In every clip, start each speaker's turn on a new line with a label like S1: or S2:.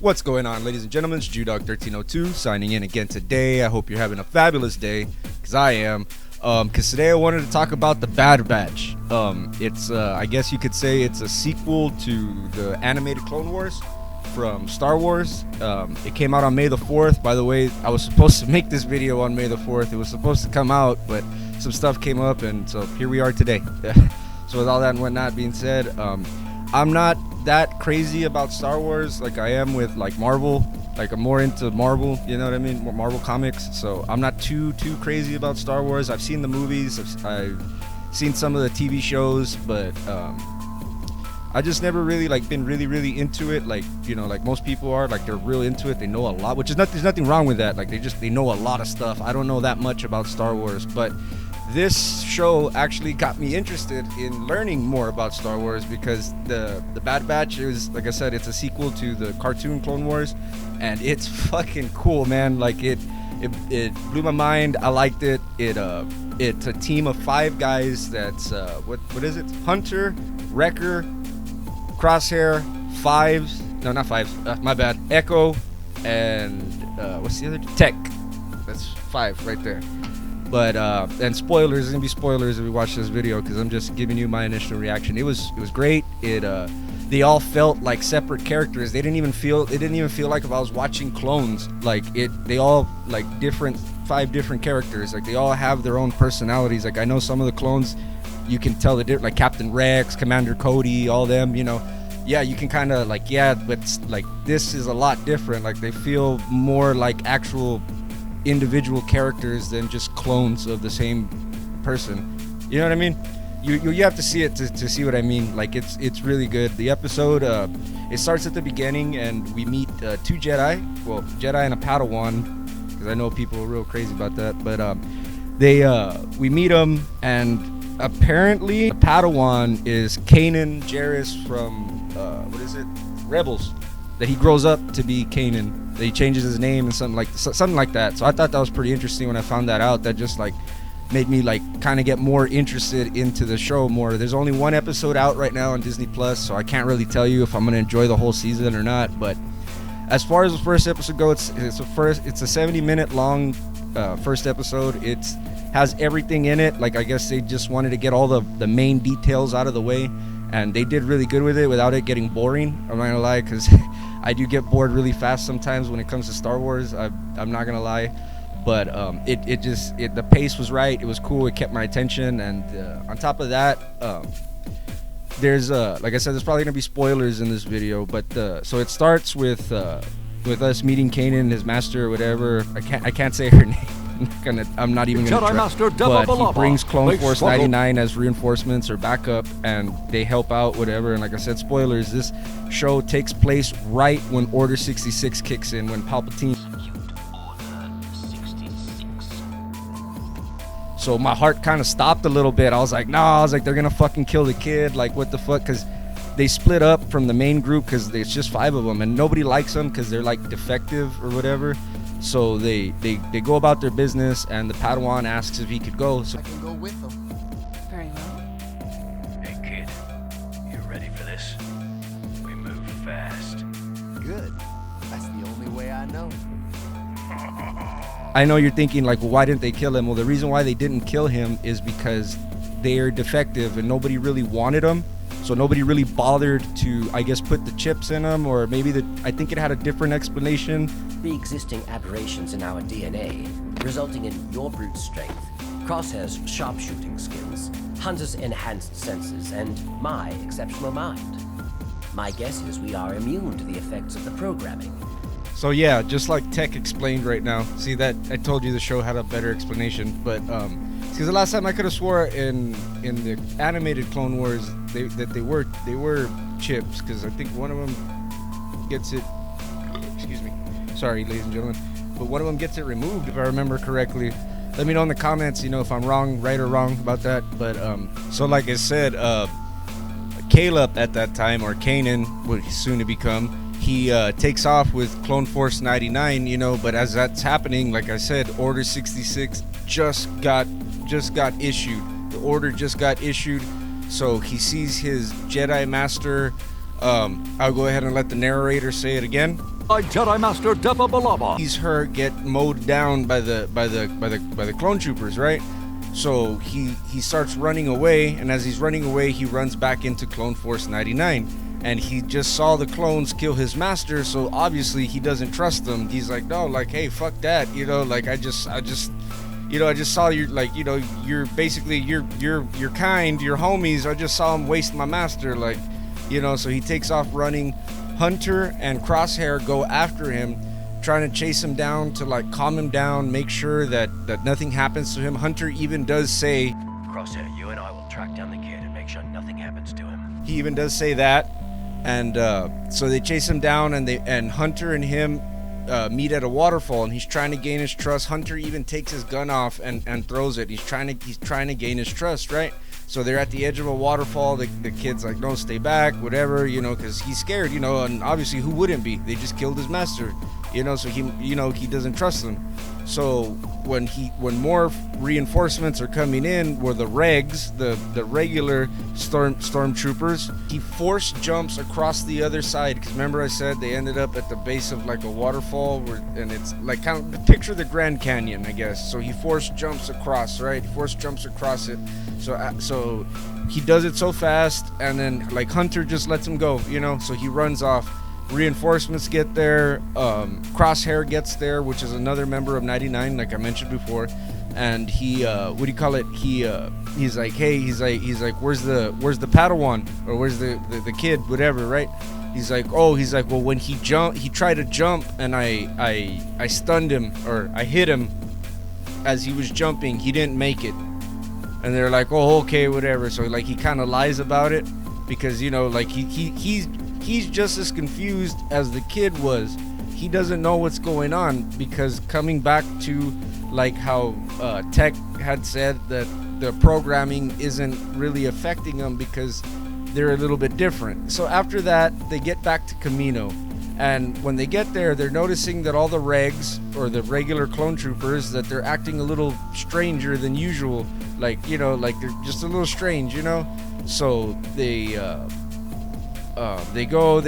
S1: What's going on, ladies and gentlemen? It's Judog1302 signing in again today. I hope you're having a fabulous day, because I am. Because today I wanted to talk about The Bad Batch. It's, I guess you could say it's a sequel to the animated Clone Wars from Star Wars. It came out on May the 4th. By the way, I was supposed to make this video on May the 4th. It was supposed to come out, but some stuff came up, and so here we are today. So with all that and whatnot being said, I'm not that crazy about Star Wars like I am with like Marvel. Like I'm more into Marvel, you know what I mean? Marvel comics. So I'm not too crazy about Star Wars. I've seen the movies, I've seen some of the TV shows, but I just never really like been really into it. Like, you know, like most people are, like they're real into it. They know a lot, which is there's nothing wrong with that. Like they know a lot of stuff. I don't know that much about Star Wars, but this show actually got me interested in learning more about Star Wars, because the Bad Batch is, like I said, it's a sequel to the cartoon Clone Wars, and it's fucking cool, man. Like it blew my mind. I liked it. It's a team of 5 guys. That's what is it? Hunter, Wrecker, Crosshair, Fives. No, not Fives. My bad. Echo, and what's the other? Tech. That's 5 right there. But and spoilers, there's gonna be spoilers if we watch this video, because I'm just giving you my initial reaction. It was great. They all felt like separate characters. It didn't even feel like if I was watching clones. Like they all like 5 different characters. Like they all have their own personalities. Like I know some of the clones, you can tell the different, like Captain Rex, Commander Cody, all them. You know, yeah, you can kind of like, yeah, but like this is a lot different. Like they feel more like actual individual characters than just clones of the same person. You know what I mean? You have to see it to see what I mean. Like it's really good. The episode it starts at the beginning, and we meet 2 Jedi. Well, Jedi and a Padawan, because I know people are real crazy about that. But we meet them, and apparently the Padawan is Kanan Jarrus from what is it? Rebels. That he grows up to be Kanan, that he changes his name and something like that. So I thought that was pretty interesting when I found that out. That just like made me like kind of get more interested into the show more. There's only 1 episode out right now on Disney Plus, so I can't really tell you if I'm gonna enjoy the whole season or not. But as far as the first episode goes, it's a 70-minute long first episode. It has everything in it. Like I guess they just wanted to get all the main details out of the way, and they did really good with it without it getting boring. I'm not gonna lie, because I do get bored really fast sometimes when it comes to Star Wars. I'm not gonna lie, but the pace was right. It was cool. It kept my attention, and on top of that, there's like I said, there's probably gonna be spoilers in this video. But so it starts with us meeting Kanan, his master, or whatever. I can't say her name. I'm not even gonna try. But he brings Clone Force 99 as reinforcements or backup, and they help out, whatever. And like I said, spoilers, this show takes place right when Order 66 kicks in, when Palpatine. So my heart kind of stopped a little bit. I was like, nah, they're gonna fucking kill the kid. Like, what the fuck? Because they split up from the main group, because it's just 5 of them, and nobody likes them because they're like defective or whatever. So they go about their business, and the Padawan asks if he could go. So
S2: I can go with them.
S3: Very well.
S4: Hey kid, you ready for this? We move fast.
S2: Good. That's the only way I know.
S1: I know you're thinking like, well, why didn't they kill him? Well, the reason why they didn't kill him is because they're defective and nobody really wanted them. So nobody really bothered to, I guess, put the chips in them, or maybe I think it had a different explanation.
S5: Pre-existing aberrations in our DNA, resulting in your brute strength, Crosshair's sharpshooting skills, Hunter's enhanced senses, and my exceptional mind. My guess is we are immune to the effects of the programming.
S1: So yeah, just like Tech explained right now. See, that I told you the show had a better explanation, but because the last time I could have swore in the animated Clone Wars that they were chips, because I think one of them gets it. Excuse me, sorry, ladies and gentlemen, but one of them gets it removed, if I remember correctly. Let me know in the comments, you know, if I'm right or wrong about that. But so like I said, Caleb at that time, or Kanan, what he's soon to become. He takes off with Clone Force 99, you know, but as that's happening, like I said, Order 66 just got issued. The order just got issued, so he sees his Jedi Master I'll go ahead and let the narrator say it again.
S3: By Jedi Master Depa Balaba.
S1: Sees her get mowed down by the clone troopers, right? So he starts running away, and as he's running away, he runs back into Clone Force 99, and he just saw the clones kill his master, so obviously he doesn't trust them. He's like, no, like, hey, fuck that, you know, like I just saw you, like, you know, you're basically you're kind, your homies. I just saw him waste my master, like, you know. So he takes off running. Hunter and Crosshair go after him, trying to chase him down to like calm him down, make sure that nothing happens to him. Hunter even does say,
S4: Crosshair, you and I will track down the kid and make sure nothing happens to him.
S1: he even does say that, and so they chase him down, and Hunter and him meet at a waterfall, and he's trying to gain his trust. Hunter even takes his gun off and throws it. He's trying to gain his trust, right? So they're at the edge of a waterfall. The kid's like, no, stay back, whatever, you know, because he's scared, you know, and obviously who wouldn't be? They just killed his master, you know, so he doesn't trust them. So when more reinforcements are coming in, were the regs, the regular stormtroopers, he force jumps across the other side, because remember I said they ended up at the base of like a waterfall, and it's like kind of picture the Grand Canyon, I guess. So he force jumps across, right? He force jumps across it. So he does it so fast, and then like Hunter just lets him go, you know. So he runs off. Reinforcements get there. Crosshair gets there, which is another member of 99, like I mentioned before. And he, he's like, hey, he's like, where's the Padawan, or where's the kid, whatever, right? He's like, well, when he tried to jump, and I stunned him, or I hit him as he was jumping. He didn't make it. And they're like, oh, okay, whatever. So like he kind of lies about it, because, you know, like he's just as confused as the kid was. He doesn't know what's going on, because coming back to like how Tech had said that the programming isn't really affecting them because they're a little bit different. So after that, they get back to Camino, and when they get there, they're noticing that all the regs, or the regular clone troopers, that they're acting a little stranger than usual. Like, you know, like they're just a little strange, you know. So they go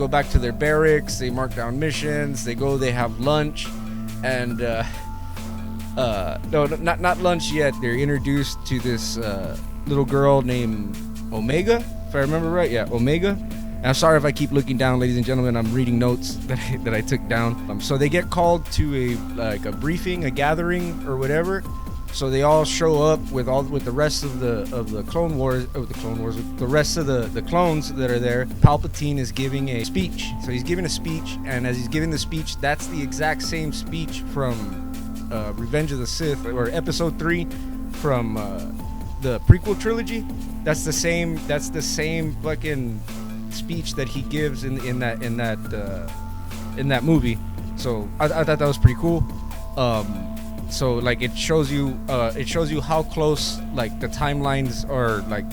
S1: back to their barracks. They mark down missions. They have lunch, and no, not lunch yet. They're introduced to this little girl named Omega, if I remember right. Yeah, Omega. And I'm sorry if I keep looking down, ladies and gentlemen. I'm reading notes that I took down. So they get called to a briefing, a gathering, or whatever. So they all show up with the rest of the Clone Wars, with the rest of the clones that are there. Palpatine is giving a speech. So he's giving a speech, and as he's giving the speech, that's the exact same speech from Revenge of the Sith, or Episode 3 from the prequel trilogy. That's the same fucking speech that he gives in that movie. So I thought that was pretty cool. So like it shows you how close like the timelines are, like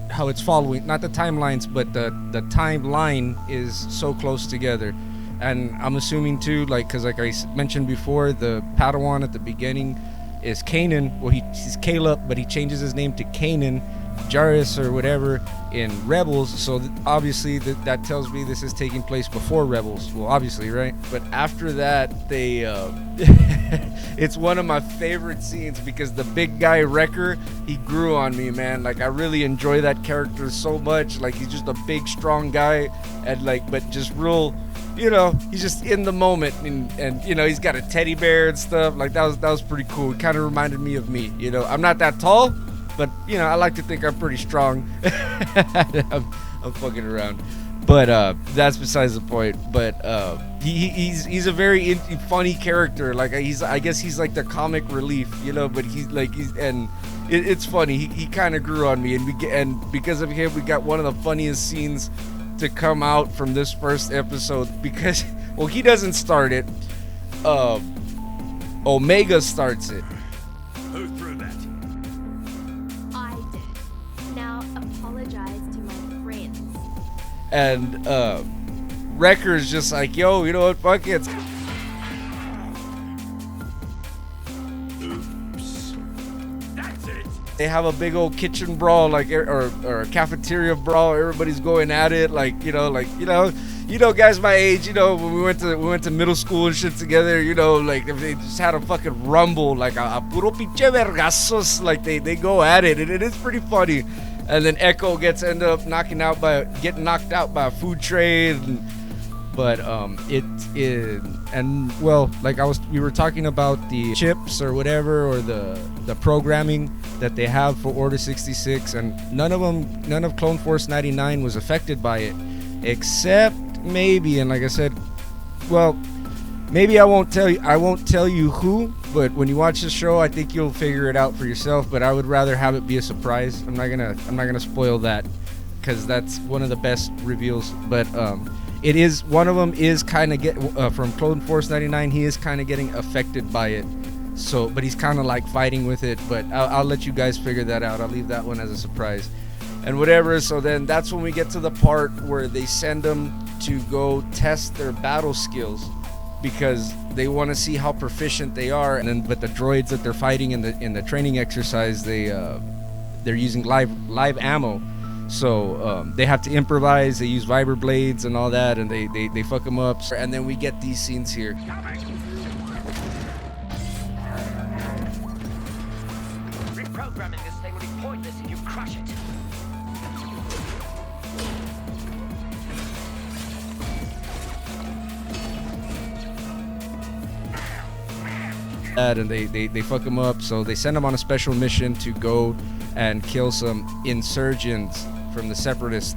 S1: how it's following, not the timelines, but the timeline is so close together. And I'm assuming too, like, because like I mentioned before, the Padawan at the beginning is Kanan. Well, he's Caleb, but he changes his name to Kanan Jarrus or whatever in Rebels. So obviously that tells me this is taking place before Rebels. Well, obviously, right? But after that, they it's one of my favorite scenes, because the big guy Wrecker, he grew on me, man. Like I really enjoy that character so much. Like he's just a big, strong guy, and like, but just real, you know, he's just in the moment, and you know, he's got a teddy bear and stuff. Like that was pretty cool. It kind of reminded me of me. You know, I'm not that tall, but you know, I like to think I'm pretty strong. I'm fucking around, but that's besides the point. But he's a very funny character. Like I guess he's like the comic relief, you know. But it's funny. He kind of grew on me, and because of him, we got one of the funniest scenes to come out from this first episode, because well, he doesn't start it. Omega starts it.
S3: Who threw that?
S6: I did. Now apologize to my friends.
S1: And Wrecker's just like, yo, you know what, fuck it.
S3: Oops. That's it.
S1: They have a big old kitchen brawl, like or a cafeteria brawl. Everybody's going at it, guys my age, when we went to middle school and shit together, like if they just had a fucking rumble, like a puro pinche vergazos, like they go at it, and it is pretty funny. And then Echo end up getting knocked out by a food tray, but we were talking about the chips or whatever, or the programming that they have for Order 66, and none of Clone Force 99 was affected by it, except maybe, and like I said, well, maybe I won't tell you who, but when you watch the show, I think you'll figure it out for yourself. But I would rather have it be a surprise. I'm not gonna spoil that, because that's one of the best reveals. But it is, one of them is kind of from Clone Force 99. He is kind of getting affected by it. So, but he's kind of like fighting with it. But I'll let you guys figure that out. I'll leave that one as a surprise. And whatever. So then that's when we get to the part where they send them to go test their battle skills, because they want to see how proficient they are. And then, but the droids that they're fighting in the training exercise, they're using live ammo, so they have to improvise. They use vibra blades and all that, and they fuck them up. And then we get these scenes here.
S5: Reprogramming this thing will be pointless if you crush it.
S1: And they fuck him up, so they send him on a special mission to go and kill some insurgents from the separatists,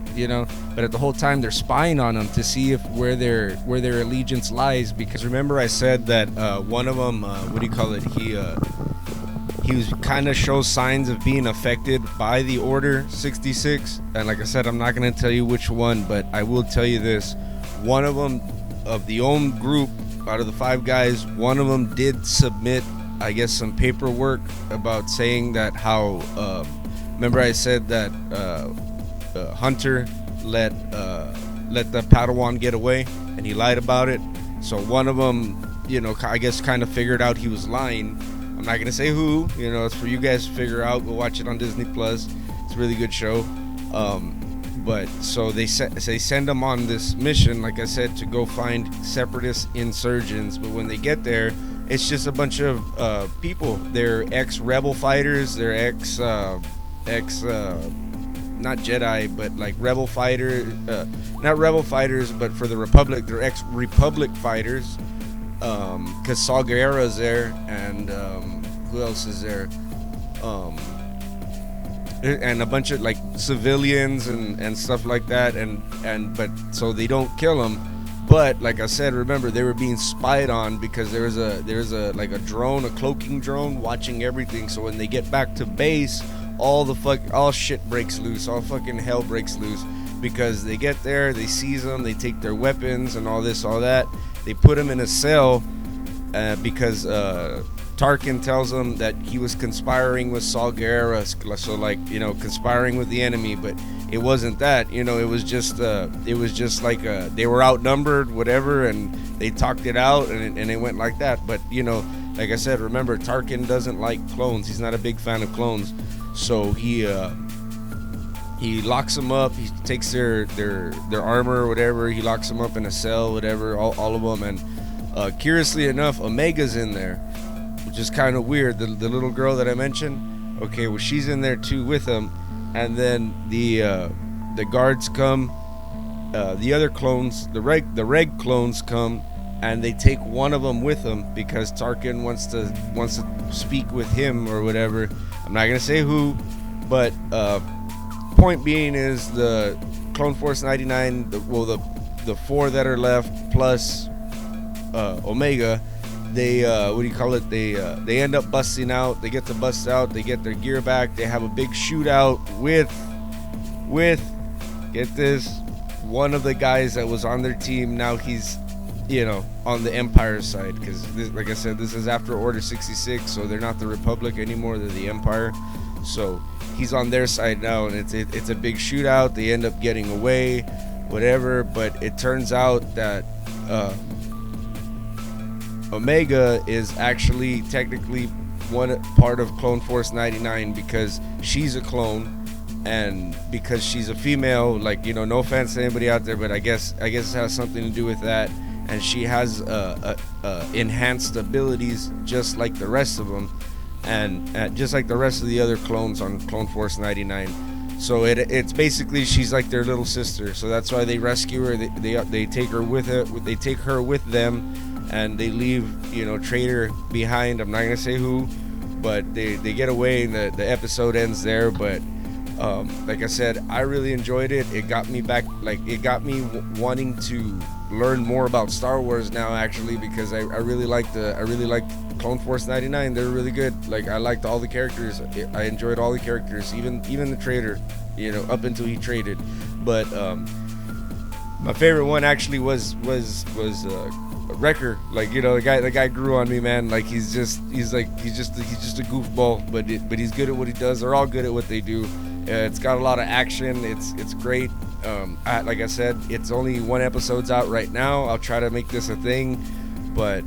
S1: but at the whole time they're spying on them to see where their allegiance lies, because remember I said that one of them, he was kind of shows signs of being affected by the Order 66, and like I said, I'm not going to tell you which one, but I will tell you this: one of them, of the own group, out of the 5 guys, one of them did submit, I guess, some paperwork about saying that how remember I said that Hunter let the Padawan get away, and he lied about it. So one of them, I guess, kind of figured out he was lying. I'm not gonna say who, it's for you guys to figure out. Go watch it on Disney Plus. It's a really good show. But so they send them on this mission, like I said, to go find separatist insurgents. But when they get there, it's just a bunch of people. They're ex-rebel fighters. They're not Jedi, but like rebel fighter. Not rebel fighters, but for the Republic, they're ex-Republic fighters. Because Saw Gerrera's there, and who else is there? And a bunch of like civilians and stuff like that, but so they don't kill them. But like I said, remember, they were being spied on, because there's a like a drone, a cloaking drone, watching everything. So when they get back to base, all shit breaks loose, all fucking hell breaks loose, because they get there, they seize them, they take their weapons and all this, all that. They put them in a cell because Tarkin tells them that he was conspiring with Saw Gerrera, so like, conspiring with the enemy, but it wasn't that, it was just like they were outnumbered, whatever, and they talked it out, and it went like that. But like I said, remember, Tarkin doesn't like clones. He's not a big fan of clones, so he locks them up. He takes their armor or whatever. He locks them up in a cell, whatever, all of them, and curiously enough, Omega's in there, which is kind of weird. The little girl that I mentioned, okay, well, she's in there too with him. And then the guards come, the other clones, the reg clones come, and they take one of them with them, because Tarkin wants to speak with him or whatever. I'm not gonna say who, but point being is the Clone Force 99, the 4 that are left plus Omega, they they end up busting out. They get to bust out. They get their gear back. They have a big shootout with get this, one of the guys that was on their team. Now he's on the Empire side, because like I said, this is after Order 66, so they're not the Republic anymore, they're the Empire. So he's on their side now, and it's a big shootout. They end up getting away, whatever, but it turns out that Omega is actually technically one part of Clone Force 99 because she's a clone. And because she's a female, like, you know, no offense to anybody out there, but I guess it has something to do with that. And she has enhanced abilities just like the rest of them, and just like the rest of the other clones on Clone Force 99. So it's basically she's like their little sister. So that's why they rescue her. They take her with it. They take her with them, and they leave, you know, Traitor behind. I'm not gonna say who, but they get away, and the episode ends there. But like I said, I really enjoyed it. It got me back, like it got me wanting to learn more about Star Wars now, actually, because I really liked Clone Force 99. They're really good. Like, I liked all the characters. I enjoyed all the characters, even the Traitor, you know, up until he traded. But my favorite one actually was Wrecker. Like, you know, the guy grew on me, man. Like, he's just a goofball, but he's good at what he does. They're all good at what they do. It's got a lot of action. It's great. Like I said, it's only one episode's out right now. I'll try to make this a thing. But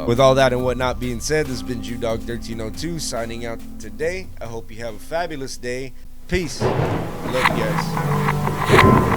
S1: with all that and whatnot being said, this has been JewDog1302 signing out today. I hope you have a fabulous day. Peace. I love you guys.